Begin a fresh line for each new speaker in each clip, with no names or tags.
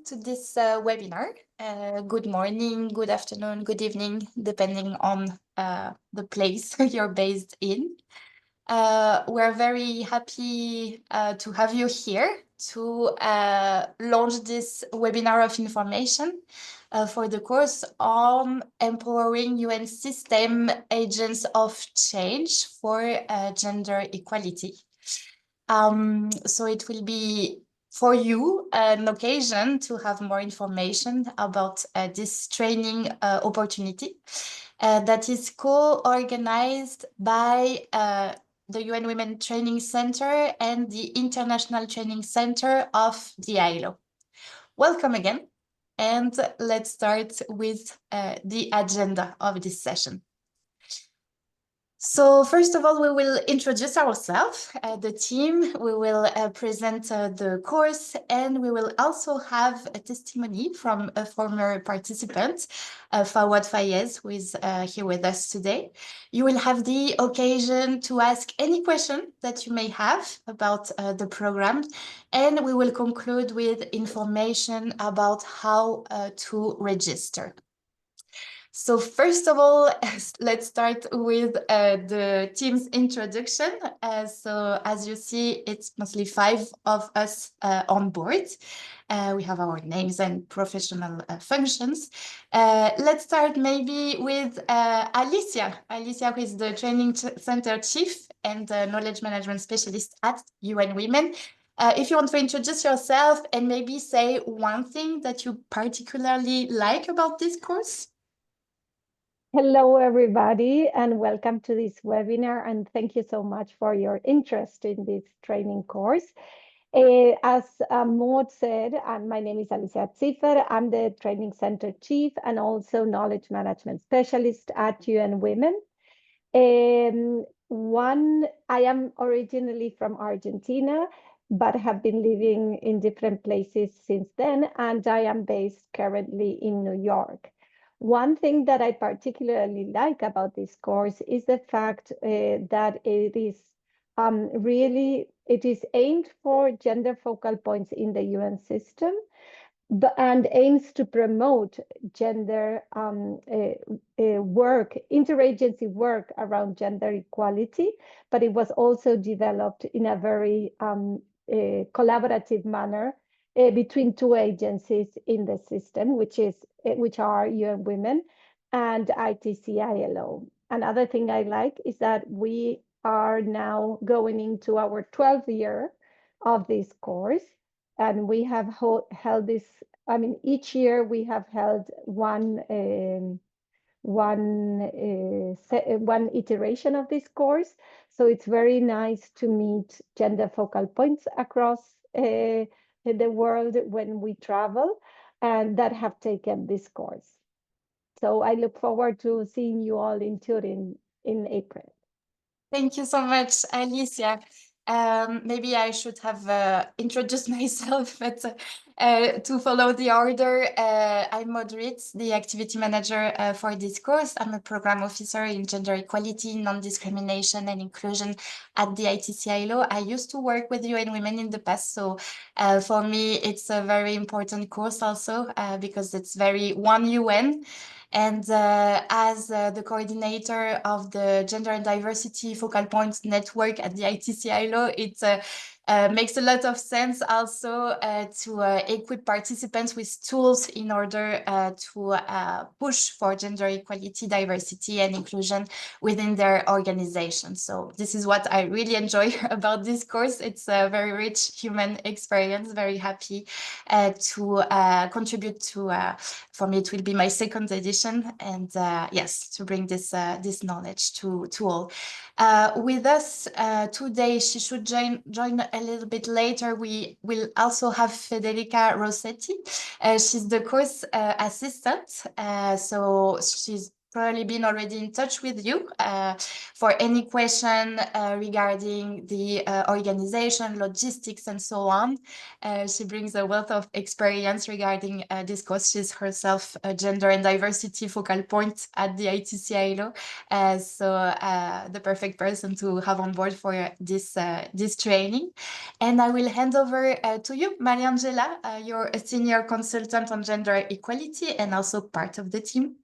to this webinar. Good morning, good afternoon, good evening, depending on the place you're based in. We're very happy to have you here to launch this webinar of information for the course on empowering UN system agents of change for gender equality. So it will be for you an occasion to have more information about this training opportunity that is co-organized by the UN Women Training Center and the International Training Center of the ILO. Welcome again, and let's start with the agenda of this session. So first of all, we will introduce ourselves, the team. We will present the course, and we will also have a testimony from a former participant, Fawad Fayez, who is here with us today. You will have the occasion to ask any question that you may have about the program, and we will conclude with information about how to register. So first of all, let's start with the team's introduction. So as you see, it's mostly 5 of us on board. We have our names and professional functions. Let's start maybe with Alicia. Alicia, who is the Training Center Chief and Knowledge Management Specialist at UN Women. If you want to introduce yourself and maybe say one thing that you particularly like about this course.
Hello, everybody, and welcome to this webinar. And thank you so much for your interest in this training course. As Maud said, my name is Alicia Ziffer. I'm the Training Center Chief and also Knowledge Management Specialist at UN Women. I am originally from Argentina, but have been living in different places since then, and I am based currently in New York. One thing that I particularly like about this course is the fact that it is it is aimed for gender focal points in the UN system, and aims to promote gender work, interagency work around gender equality, but it was also developed in a very collaborative manner between 2 agencies in the system, which are UN Women and ITC-ILO. Another thing I like is that we are now going into our 12th year of this course, and we have held this. I mean, each year we have held one iteration of this course. So it's very nice to meet gender focal points across the world when we travel and that have taken this course. So I look forward to seeing you all in Turin in April.
Thank you so much, Alicia. Maybe I should have introduced myself, but to follow the order, I'm Maud Ritz, the activity manager for this course. I'm a program officer in gender equality, non-discrimination and inclusion at the ITC-ILO. I used to work with UN Women in the past, so for me, it's a very important course also because it's very one UN. And as the coordinator of the Gender and Diversity Focal Points Network at the ITC-ILO, it makes a lot of sense also to equip participants with tools in order to push for gender equality, diversity, and inclusion within their organization. So this is what I really enjoy about this course. It's a very rich human experience, very happy to contribute to, for me, it will be my 2nd edition, and yes, to bring this knowledge to all. With us today, she should join a little bit later. We will also have Federica Rossetti. She's the course assistant, so she's probably been already in touch with you for any question regarding the organization, logistics, and so on. She brings a wealth of experience regarding this course. She's herself a gender and diversity focal point at the ITC-ILO, so the perfect person to have on board for this training. And I will hand over to you, Mariangela. You're a senior consultant on gender equality and also part of the team.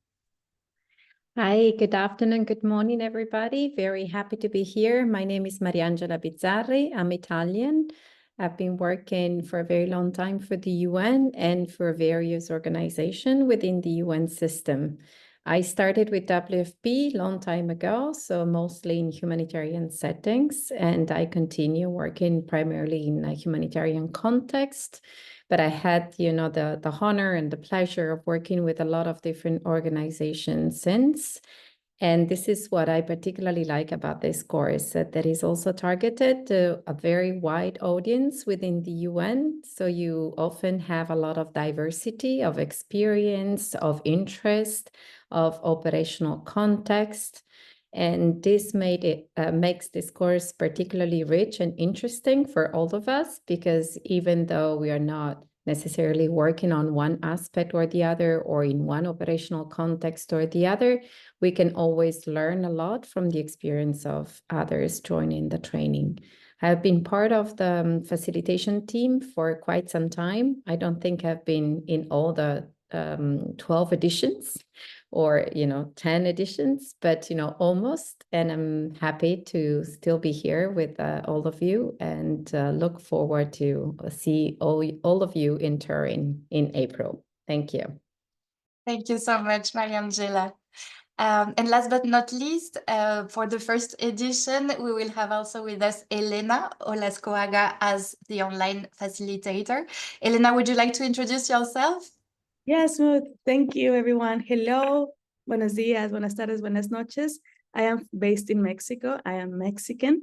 Hi, good afternoon, good morning, everybody. Very happy to be here. My name is Mariangela Bizzarri. I'm Italian. I've been working for a very long time for the UN and for various organizations within the UN system. I started with WFP a long time ago, so mostly in humanitarian settings, and I continue working primarily in a humanitarian context. But I had, the honor and the pleasure of working with a lot of different organizations since. And this is what I particularly like about this course, that is also targeted to a very wide audience within the UN. So you often have a lot of diversity of experience, of interest, of operational context. And this makes this course particularly rich and interesting for all of us, because even though we are not necessarily working on one aspect or the other, or in one operational context or the other, we can always learn a lot from the experience of others joining the training. I've been part of the facilitation team for quite some time. I don't think I've been in all the 12 editions or 10 editions, but almost. And I'm happy to still be here with all of you, and look forward to see all of you in Turin in April. Thank you.
Thank you so much, Mariangela. And last but not least, for the first edition, we will have also with us Elena Olascoaga as the online facilitator. Elena, would you like to introduce yourself?
Yes, thank you, everyone. Hello, buenos días, buenas tardes, buenas noches. I am based in Mexico. I am Mexican,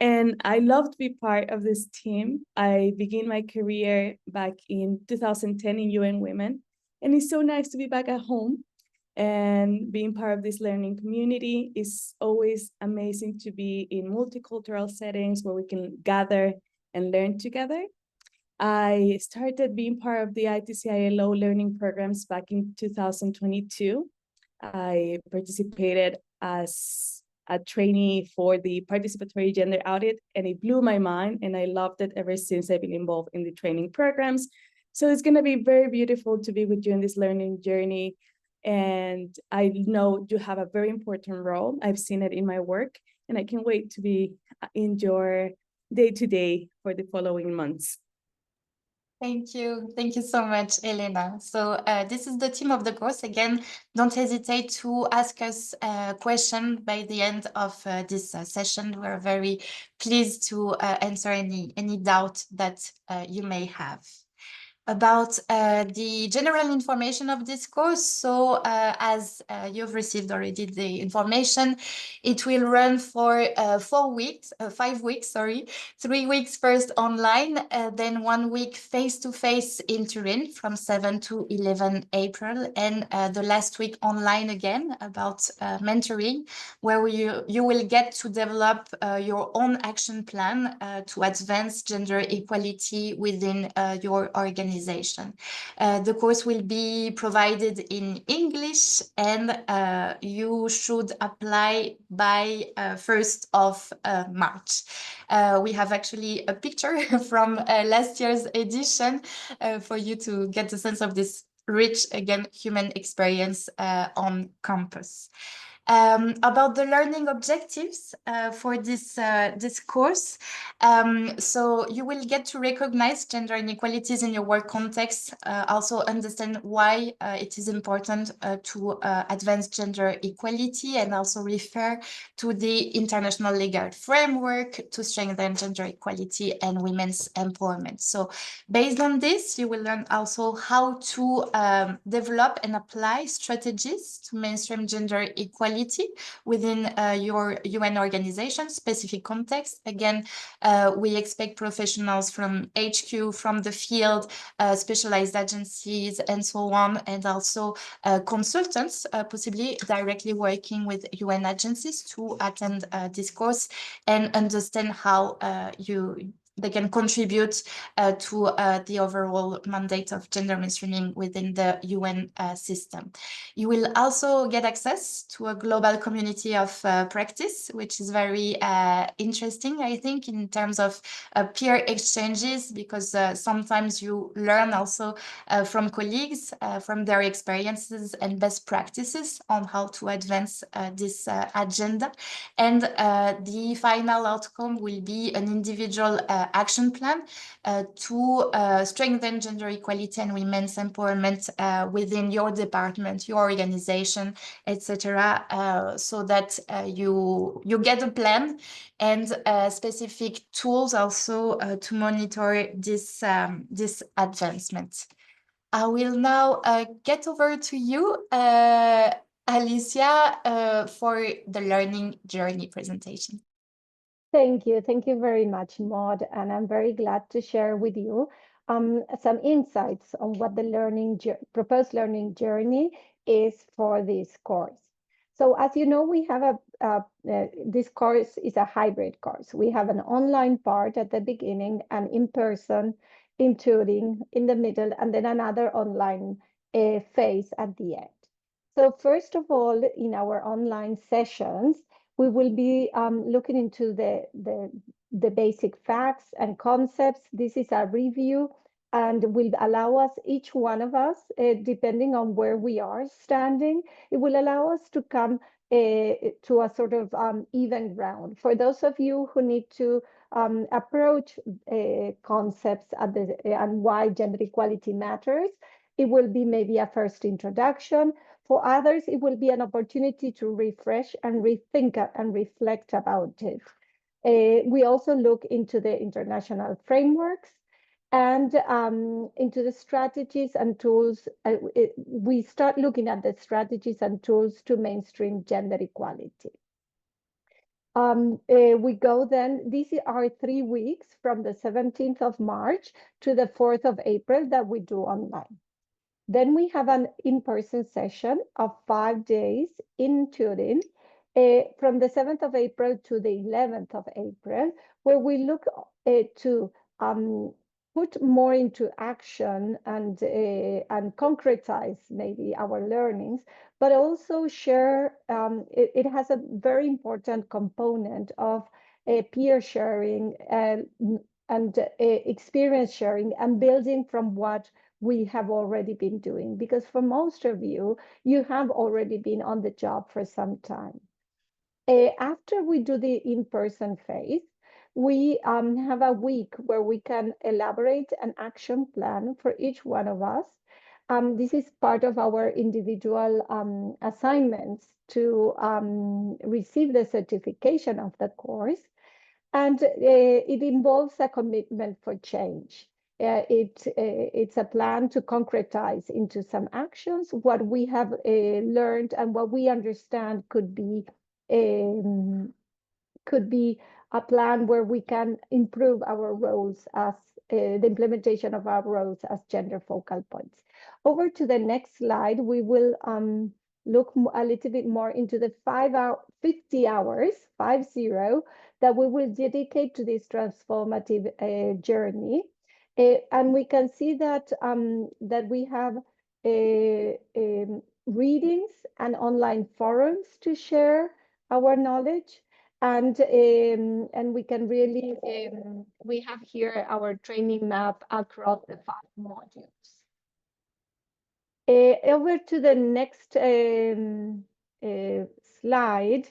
and I love to be part of this team. I began my career back in 2010 in UN Women, and it's so nice to be back at home and being part of this learning community. Is always amazing to be in multicultural settings where we can gather and learn together. I started being part of the ITC-ILO learning programs back in 2022. I participated as a trainee for the participatory gender audit, and it blew my mind, and I loved it ever since I've been involved in the training programs. So it's going to be very beautiful to be with you in this learning journey. And I know you have a very important role. I've seen it in my work, and I can't wait to be in your day-to-day for the following months.
Thank you. Thank you so much, Elena. So this is the team of the course. Again, don't hesitate to ask us a question by the end of this session. We're very pleased to answer any doubt that you may have. About the general information of this course. So as you've received already the information, it will run for 5 weeks, 3 weeks first online, then 1 week face-to-face in Turin from 7 to 11 April, and the last week online again about mentoring, where you will get to develop your own action plan to advance gender equality within your organization. The course will be provided in English, and you should apply by 1st of March. We have actually a picture from last year's edition for you to get a sense of this rich, again, human experience on campus. About the learning objectives for this course. So you will get to recognize gender inequalities in your work context, also understand why it is important to advance gender equality, and also refer to the international legal framework to strengthen gender equality and women's empowerment. So based on this, you will learn also how to develop and apply strategies to mainstream gender equality quality within your UN organization, specific context. Again, we expect professionals from HQ, from the field, specialized agencies, and so on, and also consultants, possibly directly working with UN agencies to attend this course and understand how they can contribute to the overall mandate of gender mainstreaming within the UN system. You will also get access to a global community of practice, which is very interesting, I think, in terms of peer exchanges, because sometimes you learn also from colleagues, from their experiences and best practices on how to advance this agenda. And the final outcome will be an individual action plan to strengthen gender equality and women's empowerment within your department, your organization, etc., so that you get a plan and specific tools also to monitor this advancement. I will now get over to you, Alicia, for the learning journey presentation.
Thank you. Thank you very much, Maud. And I'm very glad to share with you some insights on what the proposed learning journey is for this course. So as you know, we have this course is a hybrid course. We have an online part at the beginning and in-person tutoring in the middle, and then another online phase at the end. So first of all, in our online sessions, we will be looking into the basic facts and concepts. This is a review and will allow us, each one of us, depending on where we are standing, it will allow us to come to a sort of even ground. For those of you who need to approach concepts and why gender equality matters, it will be maybe a first introduction. For others, it will be an opportunity to refresh and rethink and reflect about it. We also look into the international frameworks and into the strategies and tools. We start looking at the strategies and tools to mainstream gender equality. We go then, these are 3 weeks from the 17th of March to the 4th of April that we do online. Then we have an in-person session of 5 days in Turin from the 7th of April to the 11th of April, where we look to put more into action and concretize maybe our learnings, but also share, it has a very important component of peer sharing and experience sharing and building from what we have already been doing, because for most of you, you have already been on the job for some time. After we do the in-person phase, we have a week where we can elaborate an action plan for each one of us. This is part of our individual assignments to receive the certification of the course. And it involves a commitment for change. It's a plan to concretize into some actions what we have learned and what we understand could be a plan where we can improve our roles as the implementation of our roles as gender focal points. Over to the next slide, we will look a little bit more into the 50 hours, 50, that we will dedicate to this transformative journey. And we can see that, that we have readings and online forums to share our knowledge. And we can really, we have here our training map across the 5 modules. Over to the next slide,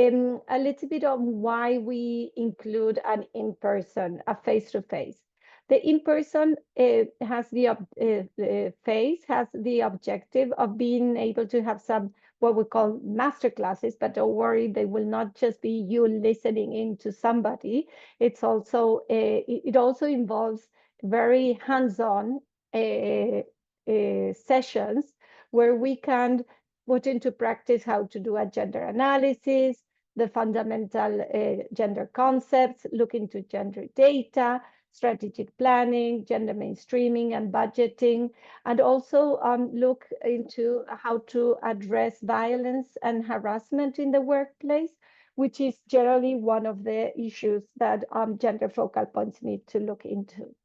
a little bit on why we include an in-person, a face-to-face. The in-person has the phase has the objective of being able to have some what we call master classes, but don't worry, they will not just be you listening in to somebody. It's also it also involves very hands-on sessions where we can put into practice how to do a gender analysis, the fundamental gender concepts, look into gender data, strategic planning, gender mainstreaming and budgeting, and also look into how to address violence and harassment in the workplace, which is generally one of the issues that gender focal points need to look into.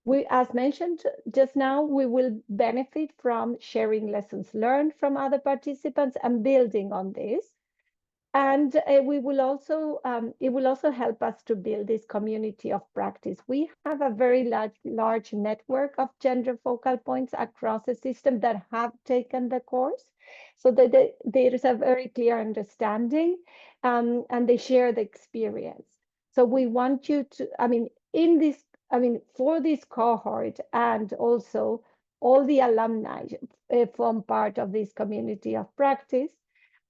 We, as mentioned just now, we will benefit from sharing lessons learned from other participants and building on this. And we will also, it will also help us to build this community of practice. We have a very large network of gender focal points across the system that have taken the course, so that there is a very clear understanding, and they share the experience. So we want you to, for this cohort, and also all the alumni form part of this community of practice.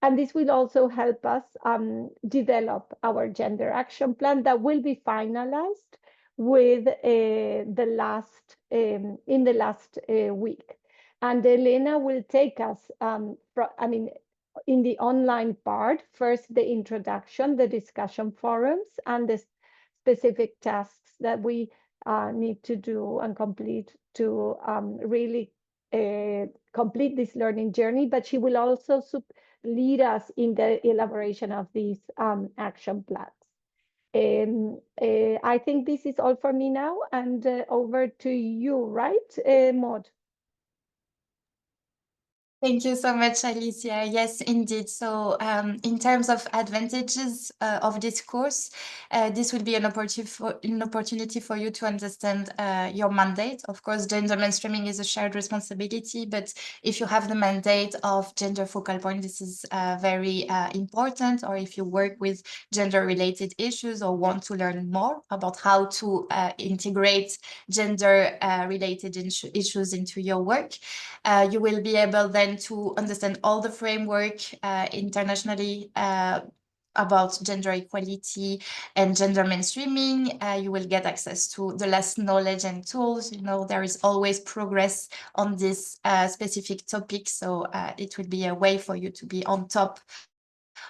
And this will also help us develop our gender action plan that will be finalized with in the last week. And Elena will take us, in the online part, first the introduction, the discussion forums, and the specific tasks that we need to do and complete to really complete this learning journey. But she will also lead us in the elaboration of these action plans. I think this is all for me now, and over to you, right, Maud?
Thank you so much, Alicia. Yes, indeed. So in terms of advantages of this course, this will be an opportunity for you to understand your mandate. Of course, gender mainstreaming is a shared responsibility, but if you have the mandate of gender focal point, this is very important. Or if you work with gender-related issues or want to learn more about how to integrate gender-related issues into your work, you will be able then to understand all the framework internationally about gender equality and gender mainstreaming. You will get access to the latest knowledge and tools. You know, there is always progress on this specific topic, so it will be a way for you to be on top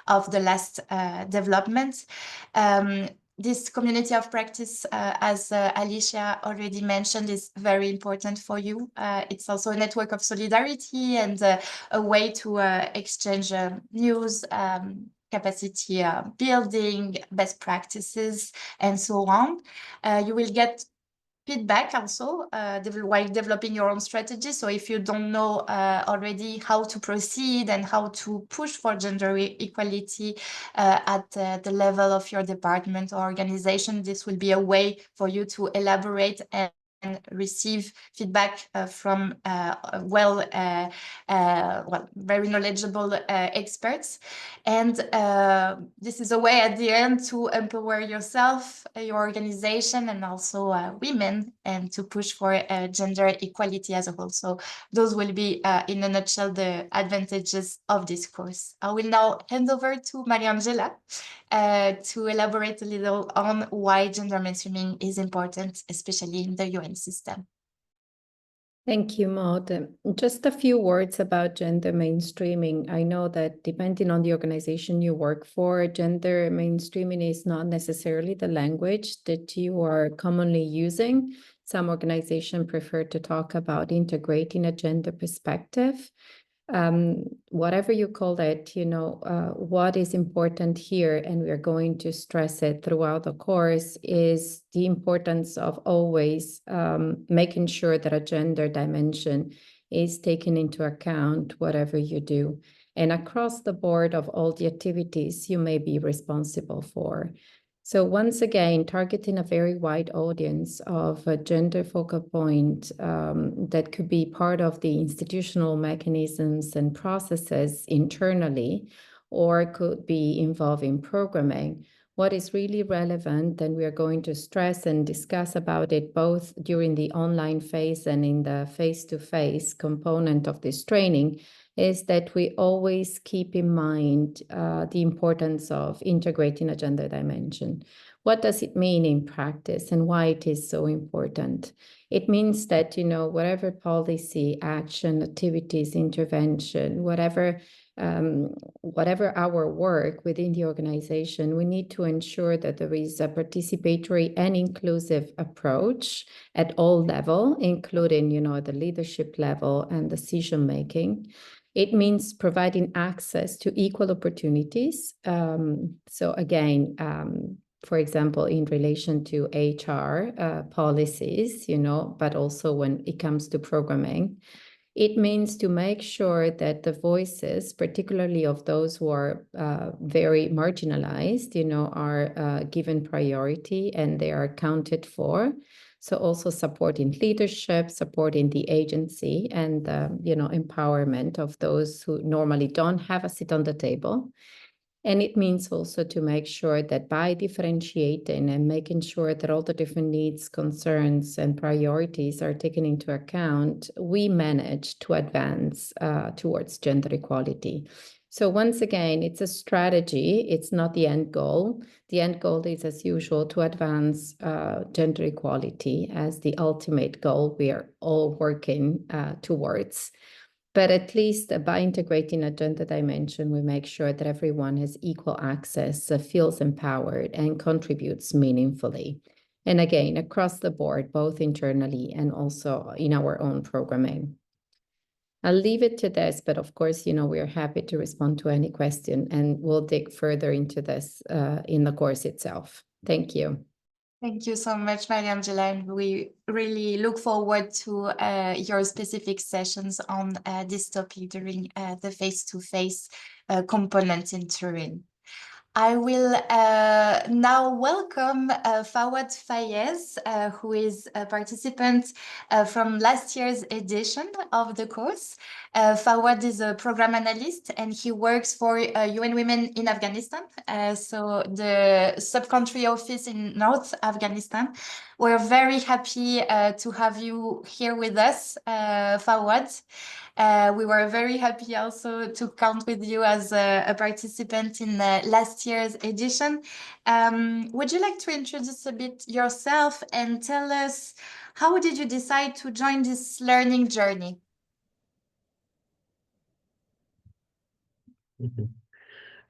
of the last development. This community of practice, as Alicia already mentioned, is very important for you. It's also a network of solidarity and a way to exchange news, capacity building, best practices, and so on. You will get feedback also while developing your own strategy. So if you don't know already how to proceed and how to push for gender equality at the level of your department or organization, this will be a way for you to elaborate and receive feedback from very knowledgeable experts. And this is a way at the end to empower yourself, your organization, and also women, and to push for gender equality as a whole. So those will be, in a nutshell, the advantages of this course. I will now hand over to Mariangela to elaborate a little on why gender mainstreaming is important, especially in the UN system.
Thank you, Maud. Just a few words about gender mainstreaming. I know that depending on the organization you work for, gender mainstreaming is not necessarily the language that you are commonly using. Some organizations prefer to talk about integrating a gender perspective. Whatever you call it, you know, what is important here, and we are going to stress it throughout the course, is the importance of always making sure that a gender dimension is taken into account, whatever you do, and across the board of all the activities you may be responsible for. So once again, targeting a very wide audience of a gender focal point that could be part of the institutional mechanisms and processes internally, or could be involving programming. What is really relevant, and we are going to stress and discuss about it both during the online phase and in the face-to-face component of this training, is that we always keep in mind the importance of integrating a gender dimension. What does it mean in practice and why it is so important? It means that, whatever policy, action, activities, intervention, whatever our work within the organization, we need to ensure that there is a participatory and inclusive approach at all levels, including, the leadership level and decision-making. It means providing access to equal opportunities. So again, for example, in relation to HR policies, but also when it comes to programming. It means to make sure that the voices, particularly of those who are very marginalized, are given priority and they are accounted for. So also supporting leadership, supporting the agency and, empowerment of those who normally don't have a seat on the table. And it means also to make sure that by differentiating and making sure that all the different needs, concerns, and priorities are taken into account, we manage to advance towards gender equality. So once again, it's a strategy. It's not the end goal. The end goal is, as usual, to advance gender equality as the ultimate goal we are all working towards. But at least by integrating a gender dimension, we make sure that everyone has equal access, feels empowered, and contributes meaningfully. And again, across the board, both internally and also in our own programming. I'll leave it to this, but of course, we're happy to respond to any question, and we'll dig further into this in the course itself. Thank you.
Thank you so much, Mariangela, and we really look forward to your specific sessions on this topic during the face-to-face component in Turin. I will now welcome Fawad Fayez, who is a participant from last year's edition of the course. Fawad is a program analyst and he works for UN Women in Afghanistan, so the sub-country office in North Afghanistan. We're very happy to have you here with us, Fawad. We were very happy also to count with you as a participant in last year's edition. Would you like to introduce a bit yourself and tell us how did you decide to join this learning journey?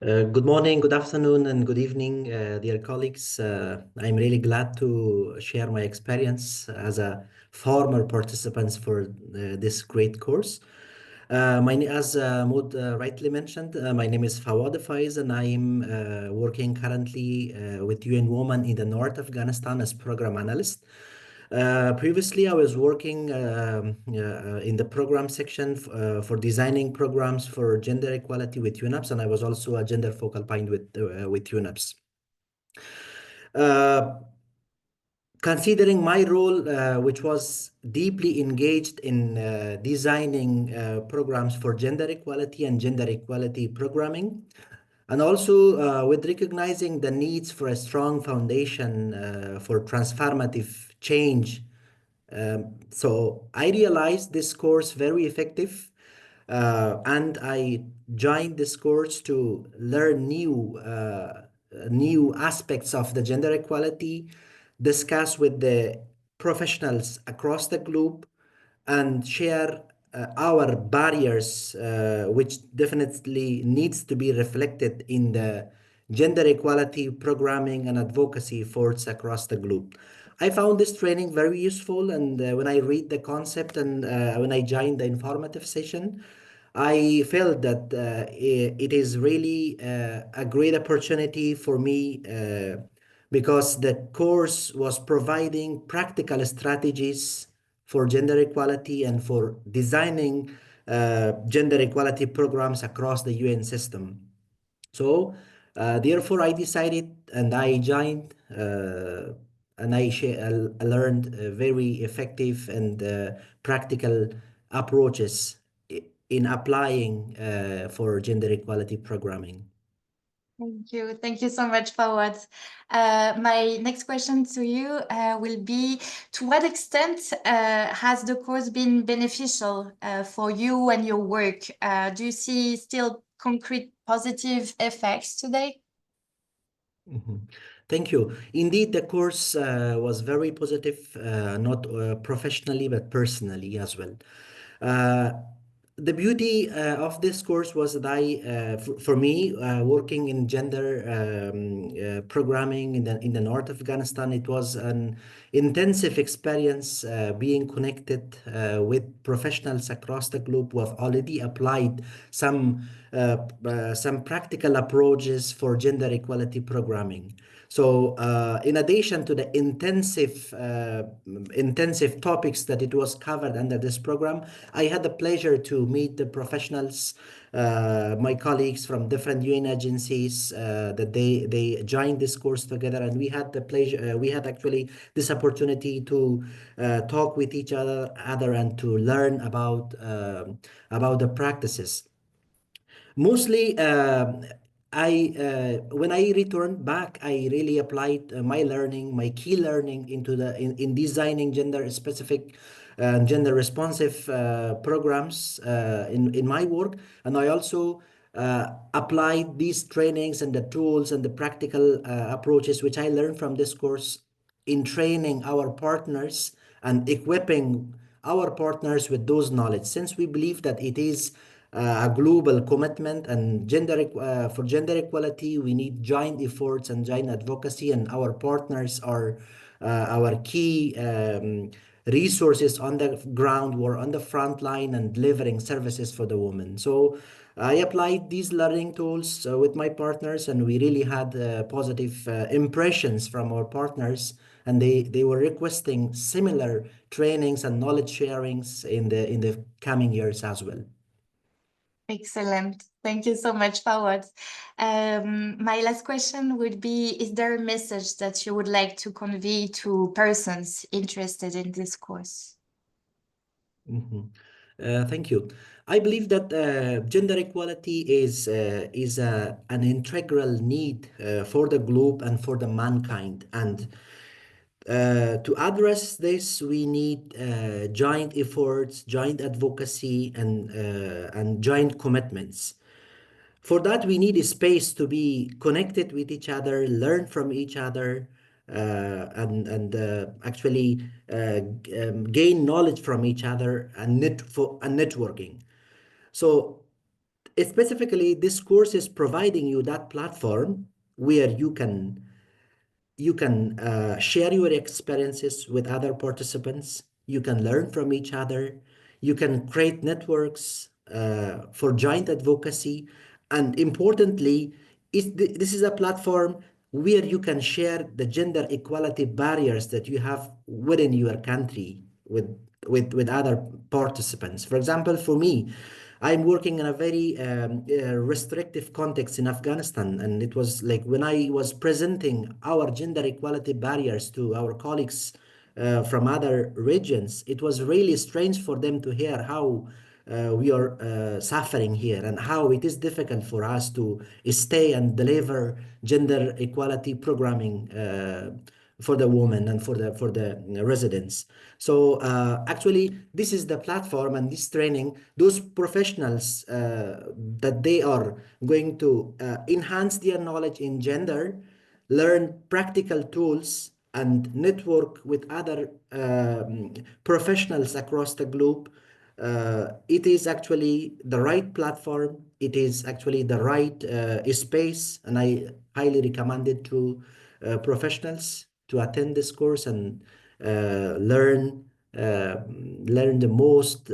Good morning, good afternoon, and good evening, dear colleagues. I'm really glad to share my experience as a former participant for this great course. As Maud rightly mentioned, my name is Fawad Faiz, and I'm working currently with UN Women in the North Afghanistan as program analyst. Previously, I was working in the program section for designing programs for gender equality with UNAPS, and I was also a gender focal point with UNAPS. Considering my role, which was deeply engaged in designing programs for gender equality and gender equality programming, and also with recognizing the needs for a strong foundation for transformative change. So I realized this course very effective, and I joined this course to learn new aspects of the gender equality, discuss with the professionals across the globe, and share our barriers, which definitely needs to be reflected in the gender equality programming and advocacy efforts across the globe. I found this training very useful, and when I read the concept and when I joined the informative session, I felt that it is really a great opportunity for me because the course was providing practical strategies for gender equality and for designing gender equality programs across the UN system. So therefore, I decided and I joined and I learned very effective and practical approaches in applying for gender equality programming.
Thank you. Thank you so much, Fawad. My next question to you will be, to what extent has the course been beneficial for you and your work? Do you see still concrete positive effects today?
Thank you. Indeed, the course was very positive, not professionally, but personally as well. The beauty of this course was that for me, working in gender programming in the north of Afghanistan, it was an intensive experience being connected with professionals across the globe who have already applied some practical approaches for gender equality programming. So, in addition to the intensive topics that it was covered under this program, I had the pleasure to meet the professionals, my colleagues from different UN agencies, that they joined this course together, and we had the pleasure, we had actually this opportunity to talk with each other, and to learn about the practices. Mostly, when I returned back, I really applied my learning, my key learning into in designing gender specific, gender responsive programs in my work, and I also applied these trainings and the tools and the practical approaches which I learned from this course in training our partners and equipping our partners with those knowledge, since we believe that it is a global commitment, and for gender equality we need joint efforts and joint advocacy, and our partners are our key resources on the ground, who are on the front line and delivering services for the women. So I applied these learning tools with my partners, and we really had positive impressions from our partners, and they were requesting similar trainings and knowledge sharings in the coming years as well.
Excellent. Thank you so much, Fawad. My last question would be, is there a message that you would like to convey to persons interested in this course?
Thank you. I believe that gender equality is an integral need for the globe and for the mankind. And to address this, we need joint efforts, joint advocacy, and joint commitments. For that, we need a space to be connected with each other, learn from each other, and actually gain knowledge from each other, and networking. So specifically, this course is providing you that platform where you can share your experiences with other participants. You can learn from each other. You can create networks for joint advocacy. And importantly, this is a platform where you can share the gender equality barriers that you have within your country with other participants. For example, for me, I'm working in a very restrictive context in Afghanistan, and it was like when I was presenting our gender equality barriers to our colleagues from other regions, it was really strange for them to hear how we are suffering here, and how it is difficult for us to stay and deliver gender equality programming for the women and for the residents. So actually, this is the platform and this training, those professionals that they are going to enhance their knowledge in gender, learn practical tools, and network with other professionals across the globe. It is actually the right platform. It is actually the right space, and I highly recommend it to professionals to attend this course and learn the most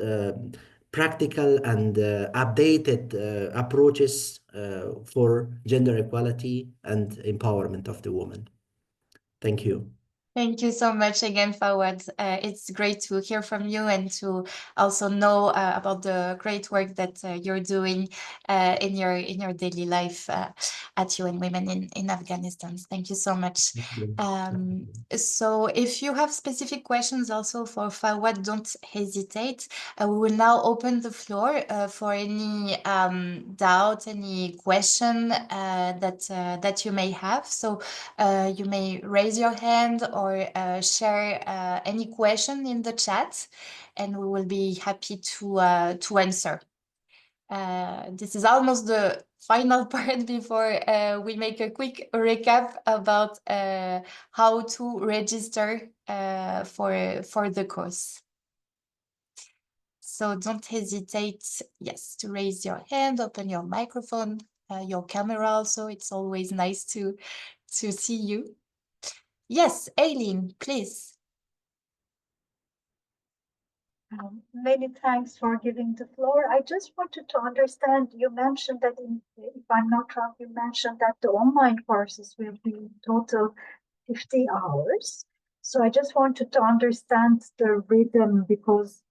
practical and updated approaches for gender equality and empowerment of the woman. Thank you.
Thank you so much again, Fawad. It's great to hear from you and to also know about the great work that you're doing in your daily life at UN Women in Afghanistan. Thank you so much. So if you have specific questions also for Fawad, don't hesitate. We will now open the floor for any doubt, any question that you may have. So you may raise your hand or share any question in the chat, and we will be happy to answer. This is almost the final part before we make a quick recap about how to register for the course. So don't hesitate, yes, to raise your hand, open your microphone, your camera also. It's always nice to see you. Yes, Aileen, please.
Many thanks for giving the floor. I just wanted to understand, you mentioned that, if I'm not wrong, you mentioned that the online courses will be total 50 hours. So I just wanted to understand the rhythm, because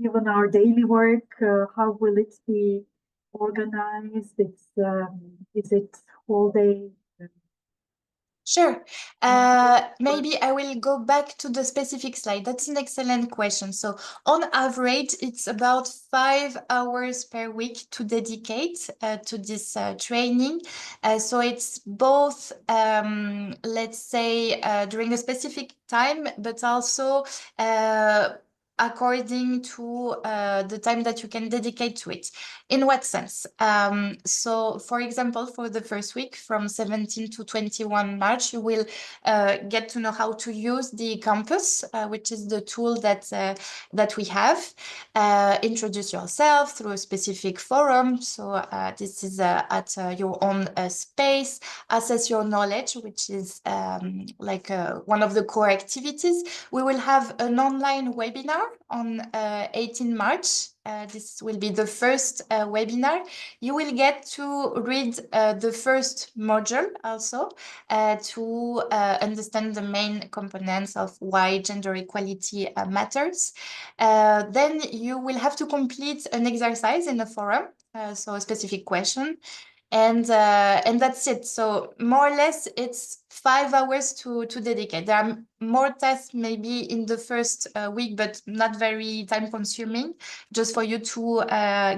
given our daily work, how will it be organized? Is it whole day?
Sure. Maybe I will go back to the specific slide. That's an excellent question. So on average, it's about 5 hours per week to dedicate to this training. So it's both, let's say, during a specific time, but also according to the time that you can dedicate to it. In what sense? So, for example, for the first week from 17 to 21 March, you will get to know how to use the Campus, which is the tool that we have. Introduce yourself through a specific forum. So this is at your own space. Assess your knowledge, which is like one of the core activities. We will have an online webinar on 18 March. This will be the first webinar. You will get to read the first module also to understand the main components of why gender equality matters. Then you will have to complete an exercise in the forum, so a specific question. And that's it. So more or less, it's 5 hours to dedicate. There are more tests maybe in the first week, but not very time consuming, just for you to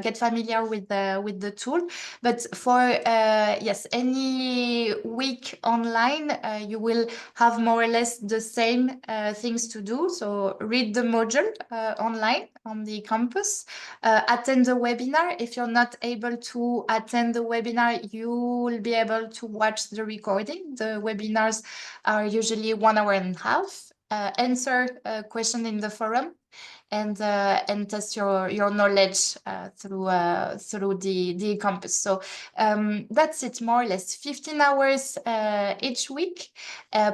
get familiar with the tool. But for yes, any week online, you will have more or less the same things to do. So read the module online on the Campus, attend the webinar. If you're not able to attend the webinar, you will be able to watch the recording. The webinars are usually 1 hour and a half. Answer a question in the forum, and test your knowledge through the Campus. So that's it, more or less 15 hours each week,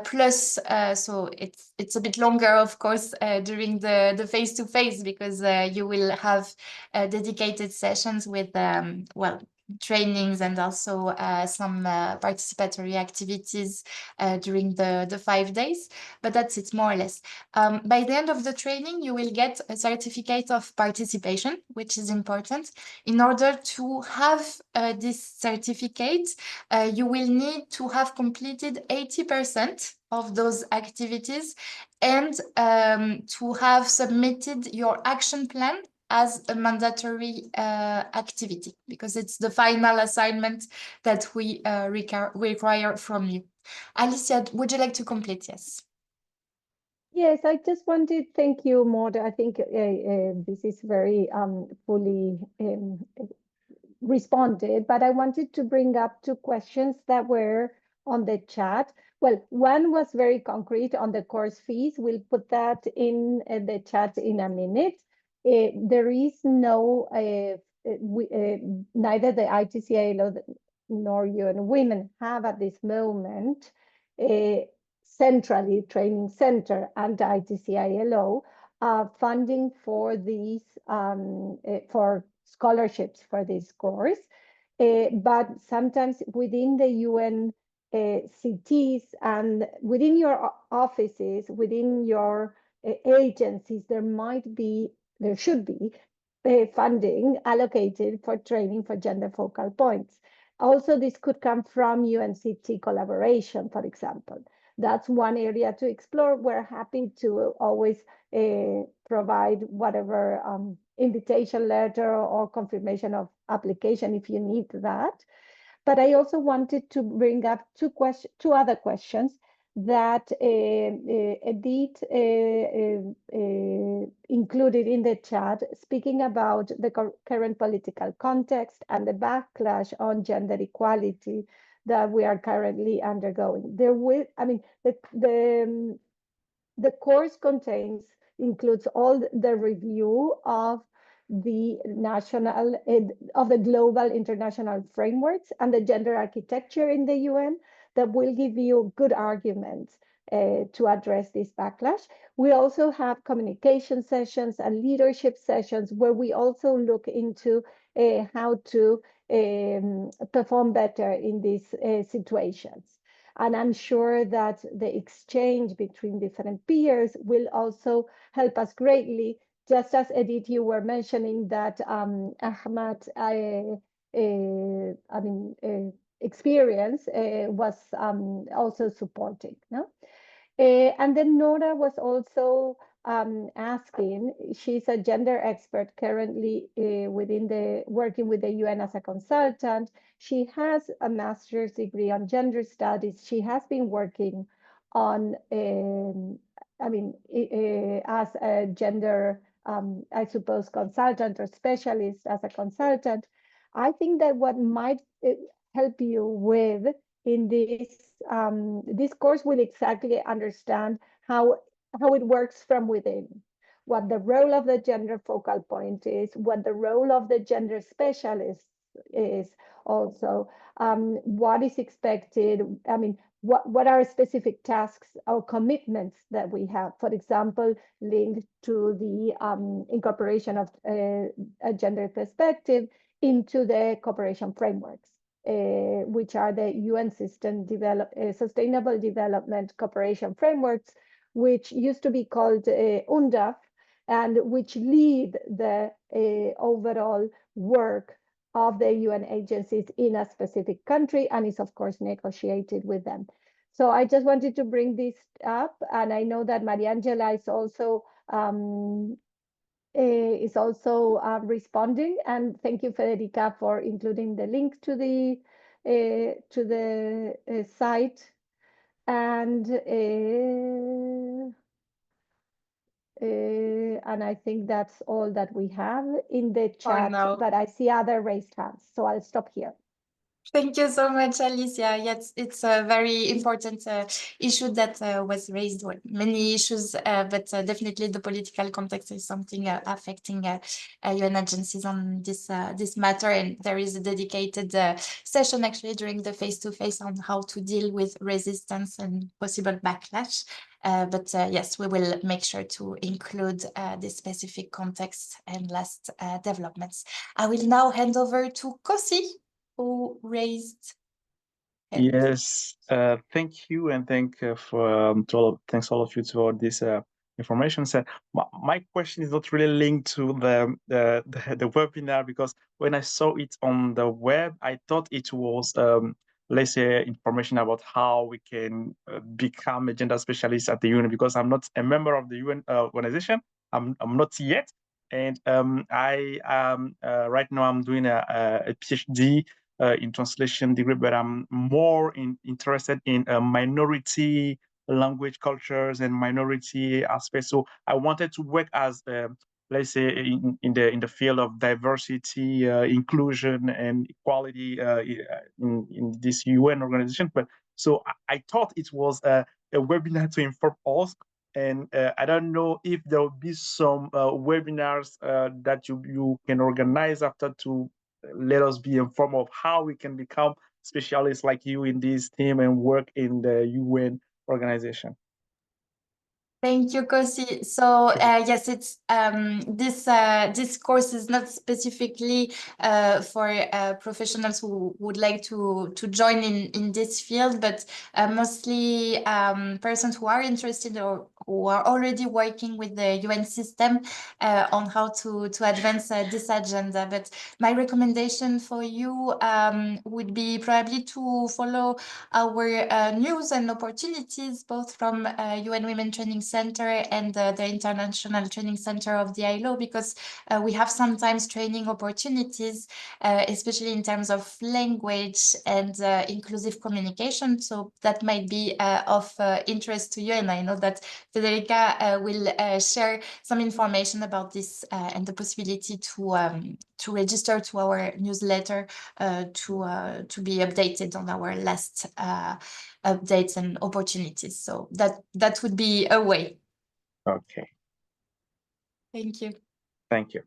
plus so it's a bit longer, of course, during the face-to-face, because you will have dedicated sessions with well, trainings and also some participatory activities during the 5 days. But that's it, more or less. By the end of the training, you will get a certificate of participation, which is important. In order to have this certificate, you will need to have completed 80% of those activities, and to have submitted your action plan as a mandatory activity, because it's the final assignment that we require from you. Alicia, would you like to complete? Yes.
Yes, I just wanted, thank you, Maud. I think this is very fully responded, but I wanted to bring up 2 questions that were on the chat. Well, one was very concrete on the course fees. We'll put that in the chat in a minute. There is no, neither the ITC-ILO nor UN Women have at this moment centrally training center and ITC-ILO funding for these for scholarships for this course, but sometimes within the UN CTs and within your offices, within your agencies, there should be funding allocated for training for gender focal points. Also, this could come from UNCT collaboration, for example. That's one area to explore. We're happy to always provide whatever invitation letter or confirmation of application if you need that. But I also wanted to bring up 2 other questions. that Edith included in the chat, speaking about the current political context and the backlash on gender equality that we are currently undergoing. There will, I mean, the course includes all the review of the national, of the global international frameworks and the gender architecture in the UN that will give you good arguments to address this backlash. We also have communication sessions and leadership sessions where we also look into how to perform better in these situations. And I'm sure that the exchange between different peers will also help us greatly. Just as Edith, you were mentioning that Ahmad, experience was also supporting. No? And then Nora was also asking, she's a gender expert currently working with the UN as a consultant. She has a master's degree on gender studies. She has been working on, as a gender, I suppose, consultant or specialist as a consultant. I think that what might help you with in this course will exactly understand how it works from within, what the role of the gender focal point is, what the role of the gender specialist is also, what is expected. I mean, what are specific tasks or commitments that we have, for example, linked to the incorporation of a gender perspective into the cooperation frameworks. Which are the UN Sustainable Development Cooperation Frameworks, which used to be called UNDAF, and which lead the overall work of the UN agencies in a specific country, and is of course negotiated with them. So I just wanted to bring this up, and I know that Mariangela is also responding, and thank you, Federica, for including the link to the site. And I think that's all that we have in the chat, but I see other raised hands, so I'll stop here.
Thank you so much, Alicia. Yes, it's a very important issue that was raised. Well, many issues, but definitely the political context is something affecting UN agencies on this matter. And there is a dedicated session actually during the face-to-face on how to deal with resistance and possible backlash. But yes, we will make sure to include this specific context and last developments. I will now hand over to Kosi, who raised hand.
Yes, thank you, and thanks all of you for this information. So my question is not really linked to the webinar, because when I saw it on the web, I thought it was let's say information about how we can become a gender specialist at the UN, because I'm not a member of the UN organization. I'm not yet, and I right now I'm doing a PhD in translation degree, but I'm more interested in minority language cultures and minority aspects. So I wanted to work as let's say in the field of diversity, inclusion, and equality in this UN organization. But so I thought it was a webinar to inform us. And I don't know if there will be some webinars that you can organize after to let us be informed of how we can become specialists like you in this team and work in the UN organization.
Thank you, Kosi. So yes, it's this course is not specifically for professionals who would like to join in this field, but mostly persons who are interested or who are already working with the UN system on how to advance this agenda. But my recommendation for you would be probably to follow our news and opportunities, both from UN Women Training Center and the International Training Center of the ILO, because we have sometimes training opportunities, especially in terms of language and inclusive communication. So that might be of interest to you. And I know that Federica will share some information about this and the possibility to register to our newsletter to be updated on our last updates and opportunities. So that would be a way.
Okay,
Thank you.
thank you.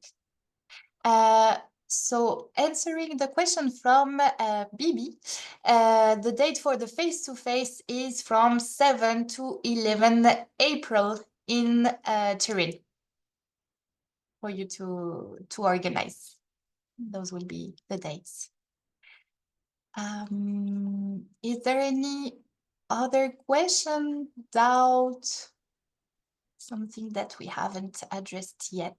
So answering the question from Bibi, the date for the face-to-face is from 7 to 11 April in Turin for you to organize. Those will be the dates. Is there any other question, doubt, something that we haven't addressed yet?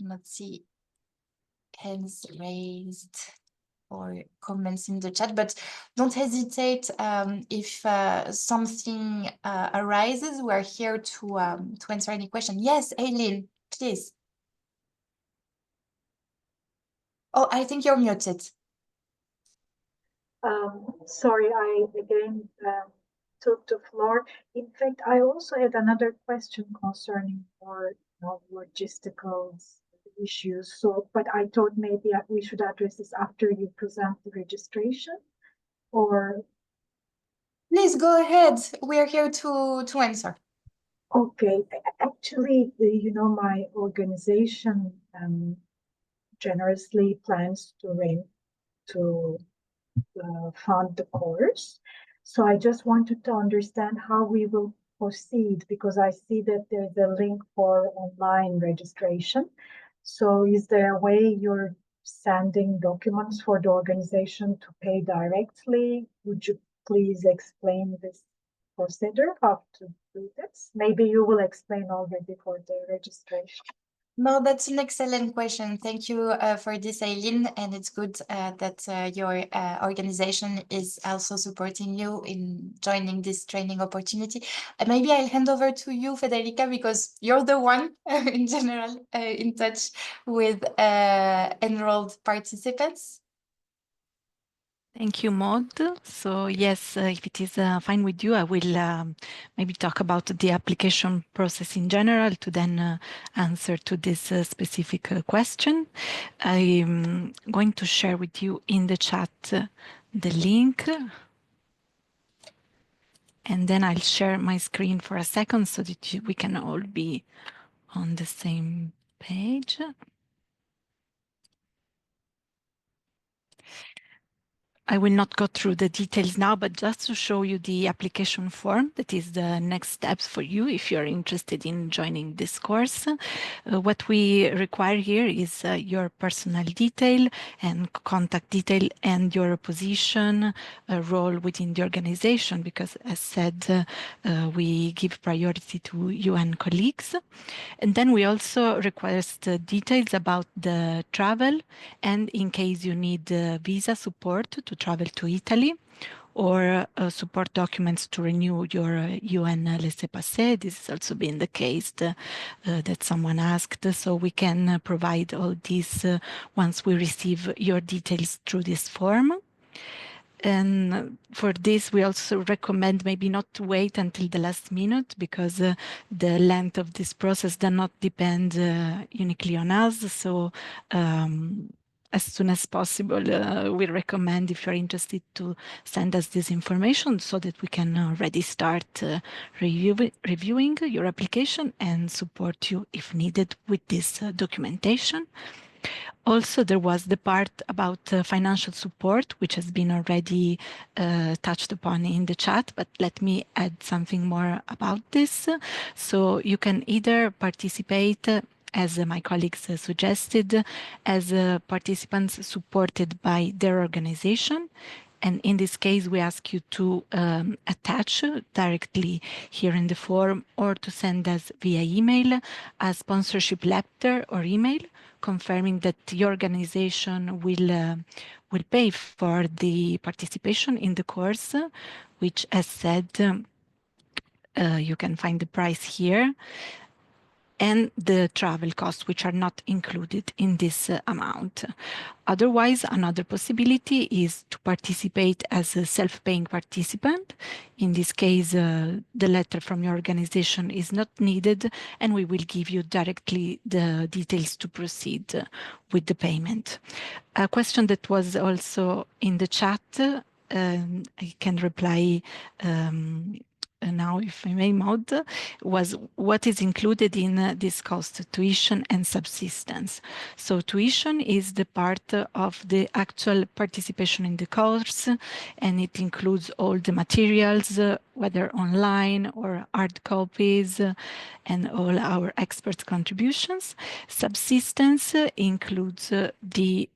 Let's see, hands raised or comments in the chat, but don't hesitate if something arises. We're here to answer any question. Yes, Aileen, please. Oh, I think you're muted.
Sorry, I again took the floor. In fact, I also had another question concerning more logistical issues. So, but I thought maybe we should address this after you present the registration, or.
Please go ahead. We're here to answer.
Okay, actually, my organization generously plans to fund the course. So I just wanted to understand how we will proceed, because I see that there's a link for online registration. So is there a way you're sending documents for the organization to pay directly? Would you please explain this procedure, how to do this? Maybe you will explain already for the registration.
No, that's an excellent question. Thank you for this, Aileen. And it's good that your organization is also supporting you in joining this training opportunity. Maybe I'll hand over to you, Federica, because you're the one in general in touch with enrolled participants.
Thank you, Maud. So yes, if it is fine with you, I will maybe talk about the application process in general to then answer to this specific question. I'm going to share with you in the chat the link. And then I'll share my screen for a second so that we can all be on the same page. I will not go through the details now, but just to show you the application form, that is the next steps for you if you're interested in joining this course. What we require here is your personal detail and contact detail and your position, role within the organization, because as said, we give priority to UN colleagues. And then we also request details about the travel, and in case you need visa support to travel to Italy, or support documents to renew your UN laissez-passer. This has also been the case that someone asked, so we can provide all these once we receive your details through this form. And for this, we also recommend maybe not to wait until the last minute, because the length of this process does not depend uniquely on us. So as soon as possible, we recommend, if you're interested, to send us this information so that we can already start reviewing your application and support you if needed with this documentation. Also, there was the part about financial support, which has been already touched upon in the chat, but let me add something more about this. So you can either participate, as my colleagues suggested, as participants supported by their organization. And in this case, we ask you to attach directly here in the form, or to send us via email a sponsorship letter or email confirming that your organization will pay for the participation in the course, which, as said, you can find the price here, and the travel costs, which are not included in this amount. Otherwise, another possibility is to participate as a self-paying participant. In this case, the letter from your organization is not needed, and we will give you directly the details to proceed with the payment. A question that was also in the chat, I can reply now, if I may, Maud, was what is included in this cost: tuition and subsistence. So tuition is the part of the actual participation in the course, and it includes all the materials, whether online or hard copies, and all our expert contributions. Subsistence includes the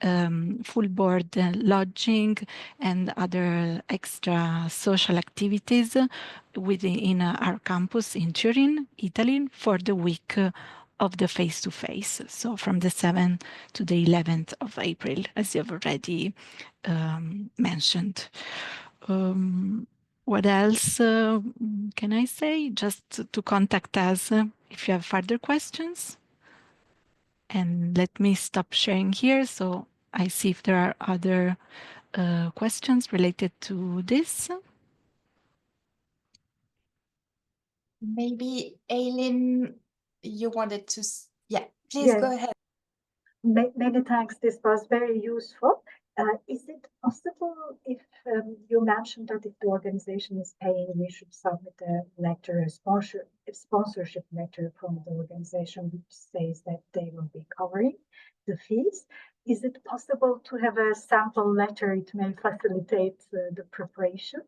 full board lodging and other extra social activities within our campus in Turin, Italy, for the week of the face-to-face. So from the 7th to the 11th of April, as you've already mentioned. What else can I say? Just to contact us if you have further questions. And let me stop sharing here so I see if there are other questions related to this.
Maybe Aileen, you wanted to, yeah, please
Yes.
go ahead.
Many thanks. This was very useful. Is it possible if you mentioned that if the organization is paying, we should submit a letter, a sponsorship letter from the organization which says that they will be covering the fees? Is it possible to have a sample letter? It may facilitate the preparation.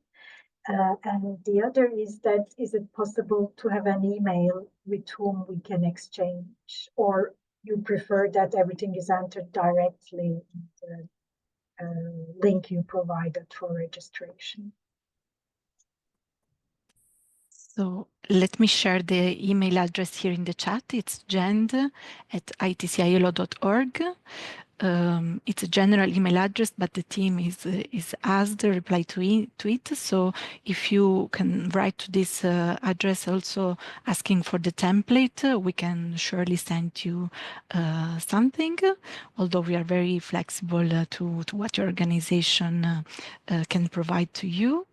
And the other is that, is it possible to have an email with whom we can exchange, or you prefer that everything is entered directly in the link you provided for registration?
So let me share the email address here in the chat. It's jend@itcielo.org. It's a general email address, but the team is asked to reply to it. So if you can write to this address also asking for the template, we can surely send you something, although we are very flexible to what your organization can provide to you.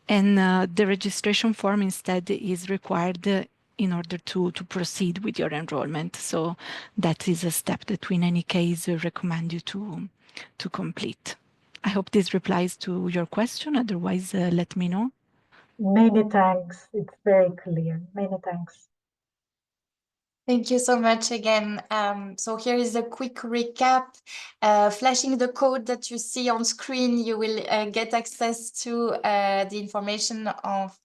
And the registration form instead is required in order to proceed with your enrollment. So that is a step that we in any case recommend you to complete. I hope this replies to your question. Otherwise, let me know.
Many thanks. It's very clear. Many thanks.
Thank you so much again. So here is a quick recap. Flashing the code that you see on screen, you will get access to the information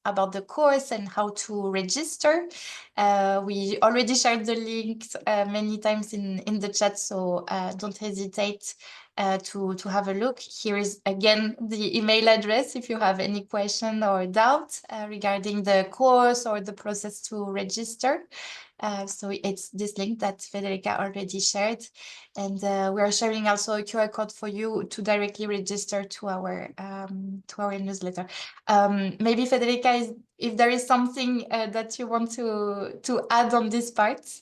about the course and how to register. We already shared the links many times in the chat, so don't hesitate to have a look. Here is again the email address if you have any question or doubt regarding the course or the process to register. So it's this link that Federica already shared, and we are sharing also a QR code for you to directly register to our newsletter. Maybe Federica, if there is something that you want to add on this part.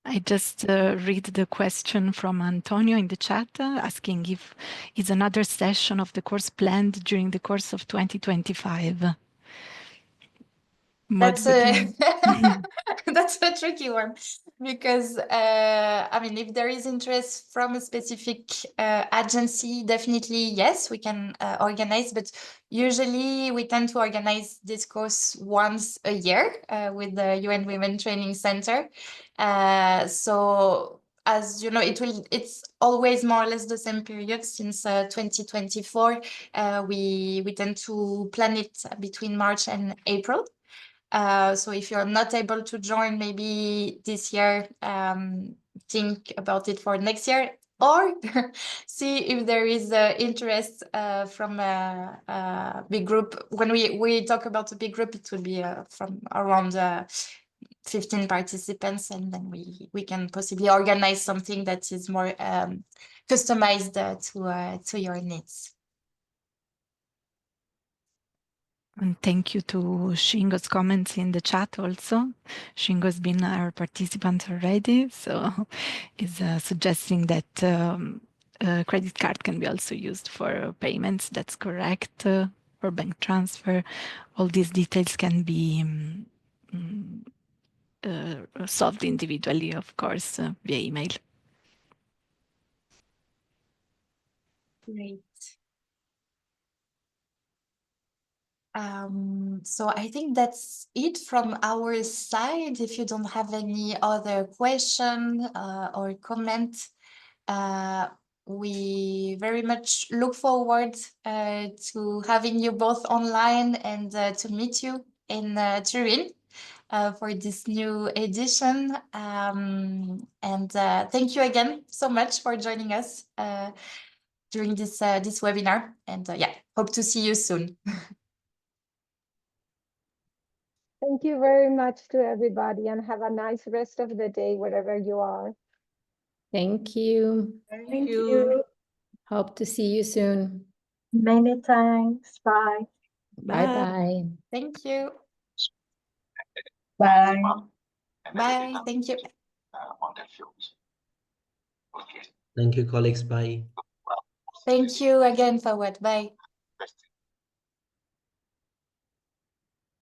I just read the question from Antonio in the chat asking if is another session of the course planned during the course of 2025.
That's a that's a tricky one, because I mean, if there is interest from a specific agency, definitely yes, we can organize, but usually we tend to organize this course once a year with the UN Women Training Center. So as you know, it's always more or less the same period since 2024. We tend to plan it between March and April. So if you're not able to join maybe this year, think about it for next year, or see if there is interest from a big group. When we talk about a big group, it will be from around 15 participants, and then we can possibly organize something that is more customized to your needs.
And thank you to Shingo's comments in the chat also. Shingo's been our participant already, so is suggesting that credit card can be also used for payments. That's correct. For bank transfer, all these details can be solved individually, of course, via email.
Great. So I think that's it from our side. If you don't have any other question or comment, we very much look forward to having you both online and to meet you in Turin for this new edition. And thank you again so much for joining us during this webinar. And yeah, hope to see you soon.
Thank you very much to everybody and have a nice rest of the day wherever you are.
Thank you.
Thank you.
Hope to see you soon.
Many thanks. Bye.
Bye-bye.
Thank you.
Bye.
Bye. Thank you.
Thank you, colleagues. Bye.
Thank you again, Fawad. Bye.